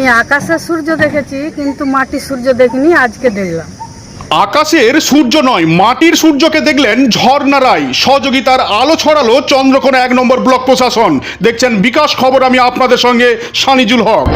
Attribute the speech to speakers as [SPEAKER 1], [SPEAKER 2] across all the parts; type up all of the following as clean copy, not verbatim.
[SPEAKER 1] আমি আকাশে সূর্য দেখেছি, কিন্তু মাটির সূর্য দেখিনি, আজকে দেখলাম।
[SPEAKER 2] আকাশের সূর্য নয়, মাটির সূর্যকে দেখলেন ঝর্ণা রায়। সহযোগিতার আলো ছড়ালো চন্দ্রকোনা 1 নম্বর ব্লক প্রশাসন। দেখছেন বিকাশ খবর, আমি আপনাদের সঙ্গে সানিজুল হক।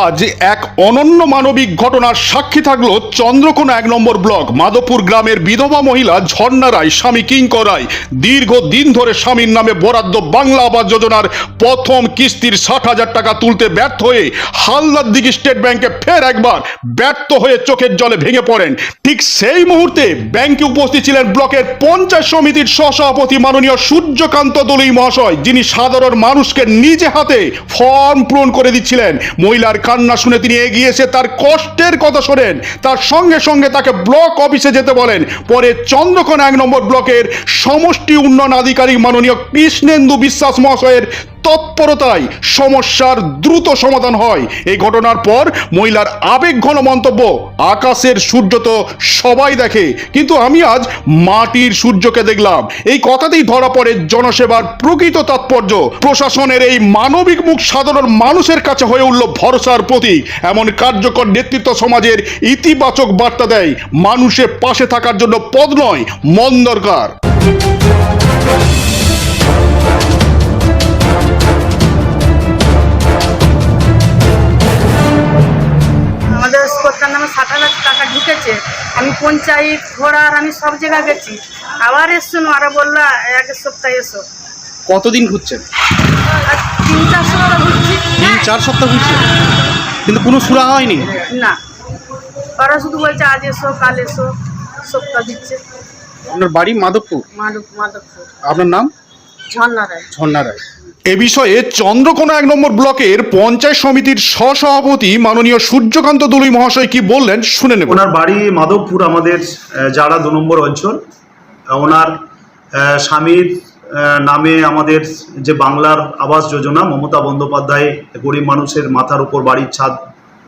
[SPEAKER 2] আজ এক অনন্য মানবিক ঘটনার সাক্ষী থাকলো চন্দ্রকোনা 1 নম্বর ব্লক। মাধবপুর গ্রামের বিধবা মহিলা ঝর্ণা রায় স্বামী কিঙ্কর রায় দীর্ঘদিন ধরে স্বামীর নামে বরাদ্দ বাংলা আবাস যোজনার প্রথম কিস্তির 60,000 টাকা তুলতে ব্যর্থ হয়ে হালদারদিঘি স্টেট ব্যাংকে ফের একবার ব্যর্থ হয়ে চোখের জলে ভেঙে পড়েন। ঠিক সেই মুহূর্তে ব্যাংকে উপস্থিত ছিলেন ব্লকের পঞ্চায়েত সমিতির সহসভাপতি মাননীয় সূর্যকান্ত দলুই মহাশয়, যিনি সাধারণ মানুষকে নিজে হাতে ফর্ম পূরণ করে দিচ্ছিলেন। মহিলার কান্না শুনে তিনি এগিয়ে এসে তার কষ্টের কথা শোনেন, তার সঙ্গে সঙ্গে তাকে ব্লক অফিসে যেতে বলেন। পরে চন্দ্রকোনা 1 নম্বর ব্লকের সমষ্টি উন্নয়ন আধিকারিক মাননীয় কৃষ্ণেন্দু বিশ্বাস মহাশয়ের তৎপরতায় সমস্যার দ্রুত সমাধান হয়। এই ঘটনার পর মহিলার আবেগঘন মন্তব্য, আকাশের সূর্য তো সবাই দেখে, কিন্তু আমি আজ মাটির সূর্যকে দেখলাম। এই কথাতেই ধরা পড়ে জনসেবার প্রকৃত তাৎপর্য। প্রশাসনের এই মানবিক মুখ সাধারণ মানুষের কাছে হয়ে উঠল ভরসার প্রতীক। এমন কার্যকর নেতৃত্ব সমাজের ইতিবাচক বার্তা দেয়। মানুষের পাশে থাকার জন্য পদ নয়, মন দরকার।
[SPEAKER 1] আমাদের কর্তার নামে 60,000 টাকা ঢুকেছে। আমি পঞ্চায়েত ঘোড়ার আমি সব জায়গায় গেছি, আবার এসছো আরো বললো এক সপ্তাহে এসো।
[SPEAKER 3] কতদিন ঘুরছেন?
[SPEAKER 1] আর 3-4 সপ্তাহ ঘুরছি।
[SPEAKER 3] 3-4 সপ্তাহ ঘুরছেন, কিন্তু কোনো সুরা হয়নি?
[SPEAKER 1] না, ওরা শুধু বলছে আজ এসো কাল এসো, সপ্তাহ দিচ্ছে।
[SPEAKER 3] আপনার বাড়ি মাধবপুর?
[SPEAKER 1] মাধবপুর।
[SPEAKER 3] আপনার নাম?
[SPEAKER 1] ঝর্ণা রায়।
[SPEAKER 3] ঝর্ণা রায়।
[SPEAKER 2] এ বিষয়ে চন্দ্রকোনা 1 নম্বর ব্লকের পঞ্চায়েত সমিতির সহসভাপতি মাননীয় সূর্যকান্ত দলুই মহাশয় কি বললেন শুনে নেব।
[SPEAKER 4] ওনার বাড়ি মাধবপুর, আমাদের জাড়া 2 নম্বর অঞ্চল। ওনার স্বামীর নামে আমাদের যে বাংলার আবাস যোজনা, মমতা বন্দ্যোপাধ্যায় গরিব মানুষের মাথার উপর বাড়ির ছাদ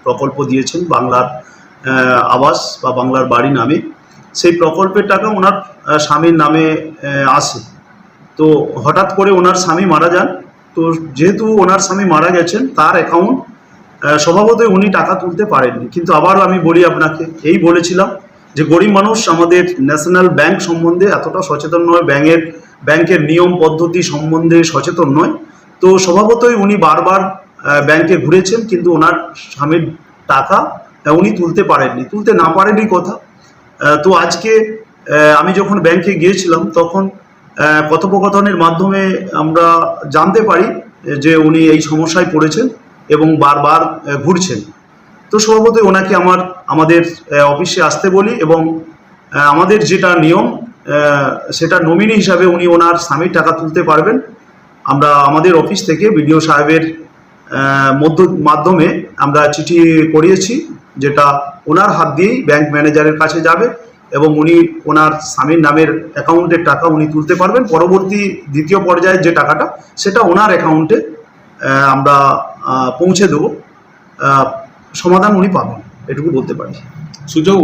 [SPEAKER 4] প্রকল্প দিয়েছেন বাংলার আবাস বা বাংলার বাড়ি নামে। সেই প্রকল্পের টাকা ওনার স্বামীর নামে আসে। তো হঠাৎ করে ওনার স্বামী মারা যান। তো যেহেতু ওনার স্বামী মারা গেছেন, তার অ্যাকাউন্ট স্বভাবতই উনি টাকা তুলতে পারেননি। কিন্তু আবার আমি বলি আপনাকে, এই বলেছিলাম যে গরিব মানুষ আমাদের ন্যাশনাল ব্যাংক সম্বন্ধে এতটা সচেতন নয়, ব্যাংকের নিয়ম পদ্ধতি সম্বন্ধে সচেতন নয়। তো স্বভাবতই উনি বারবার ব্যাংকে ঘুরেছেন, কিন্তু ওনার স্বামীর টাকা উনি তুলতে পারেননি, তুলতে না পারেনই কথা। তো আজকে আমি যখন ব্যাংকে গিয়েছিলাম, তখন কথোপকথনের মাধ্যমে আমরা জানতে পারি যে উনি এই সমস্যায় পড়েছেন এবং বারবার ঘুরছেন। তো স্বভাবতই ওনাকে আমাদের অফিসে আসতে বলি, এবং আমাদের যেটা নিয়ম সেটা নমিনি হিসাবে উনি ওনার স্বামীর টাকা তুলতে পারবেন। আমরা আমাদের অফিস থেকে বিডিও সাহেবের মাধ্যমে আমরা চিঠি করিয়েছি, যেটা ওনার হাত দিয়েই ব্যাংক ম্যানেজারের কাছে যাবে এবং উনি ওনার স্বামীর নামের অ্যাকাউন্টের টাকা উনি তুলতে পারবেন। পরবর্তী দ্বিতীয় পর্যায়ের যে টাকাটা, সেটা ওনার অ্যাকাউন্টে আমরা পৌঁছে দেবো। সমাধান উনি পাবেন, এটুকু বলতে পারি।
[SPEAKER 2] সুজৌ,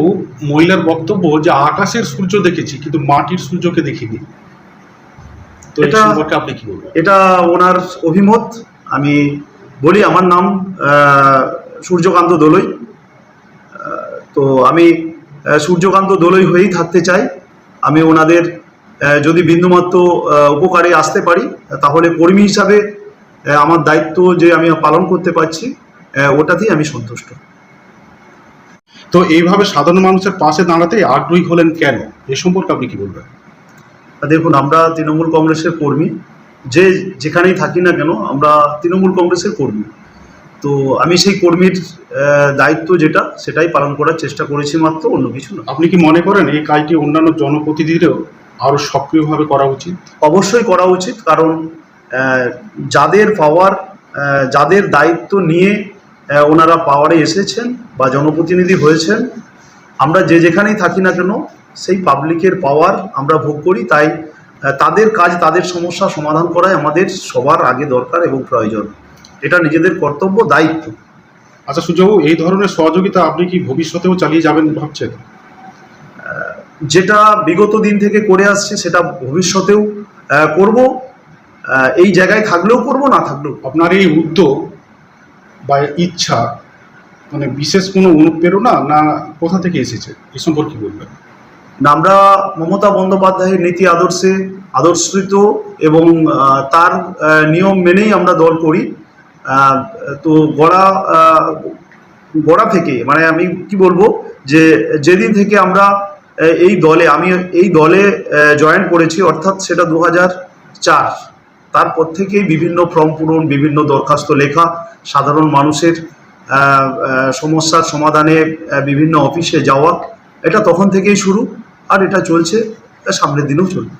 [SPEAKER 2] মহিলার বক্তব্য যে আকাশের সূর্য দেখেছি, কিন্তু মাটির সূর্যকে দেখিনি। তো এটা সম্পর্কে আপনি কি বলবেন?
[SPEAKER 4] এটা ওনার অভিমত। আমি বলি, আমার নাম সূর্যকান্ত দলুই। তো আমি সূর্যকান্ত দলুই হয়েই থাকতে চাই। আমি ওনাদের যদি বিন্দুমাত্র উপকারে আসতে পারি, তাহলে কর্মী হিসাবে আমার দায়িত্ব যে আমি পালন করতে পারছি, ওটাতেই আমি সন্তুষ্ট।
[SPEAKER 2] তো এইভাবে সাধারণ মানুষের পাশে দাঁড়াতে আগ্রহী হলেন কেন, এ সম্পর্কে আপনি কি বলবেন?
[SPEAKER 4] দেখুন, আমরা তৃণমূল কংগ্রেসের কর্মী, যেখানেই থাকি না কেন আমরা তৃণমূল কংগ্রেসের কর্মী। তো আমি সেই কর্মীর দায়িত্ব যেটা, সেটাই পালন করার চেষ্টা করেছি মাত্র, অন্য কিছু না।
[SPEAKER 2] আপনি কি মনে করেন এই কাজটি অন্যান্য জনপ্রতিনিধিদেরও আরও সক্রিয়ভাবে করা উচিত?
[SPEAKER 4] অবশ্যই করা উচিত, কারণ যাদের পাওয়ার, যাদের দায়িত্ব নিয়ে ওনারা পাওয়ারে এসেছেন বা জনপ্রতিনিধি হয়েছেন, আমরা যেখানেই থাকি না কেন সেই পাবলিকের পাওয়ার আমরা ভোগ করি। তাই তাদের কাজ, তাদের সমস্যা সমাধান করাই আমাদের সবার আগে দরকার এবং প্রয়োজন। এটা নিজেদের কর্তব্য, দায়িত্ব।
[SPEAKER 2] আচ্ছা সুজৌ, এই ধরনের সহযোগিতা আপনি কি ভবিষ্যতেও চালিয়ে যাবেন ভাবছেন?
[SPEAKER 4] যেটা বিগত দিন থেকে করে আসছে, সেটা ভবিষ্যতেও করব। এই জায়গায় থাকলেও করব, না থাকলেও করব।
[SPEAKER 2] আপনার এই উদ্যোগ বা ইচ্ছা মানে বিশেষ কোনো অনুপ্রেরণা না কোথা থেকে এসেছে এ সম্পর্কে বলবেন?
[SPEAKER 4] না, আমরা মমতা বন্দ্যোপাধ্যায়ের নীতি আদর্শে আদর্শিত এবং তার নিয়ম মেনেই আমরা দল করি। তো গোড়া থেকে মানে আমি কি বলবো যে যেদিন থেকে আমরা আমি এই দলে জয়েন করেছি, অর্থাৎ সেটা 2004, তারপর থেকেই বিভিন্ন ফর্ম পূরণ, বিভিন্ন দরখাস্ত লেখা, সাধারণ মানুষের সমস্যার সমাধানে বিভিন্ন অফিসে যাওয়া, এটা তখন থেকেই শুরু, আর এটা চলছে, সামনের দিনেও চলবে।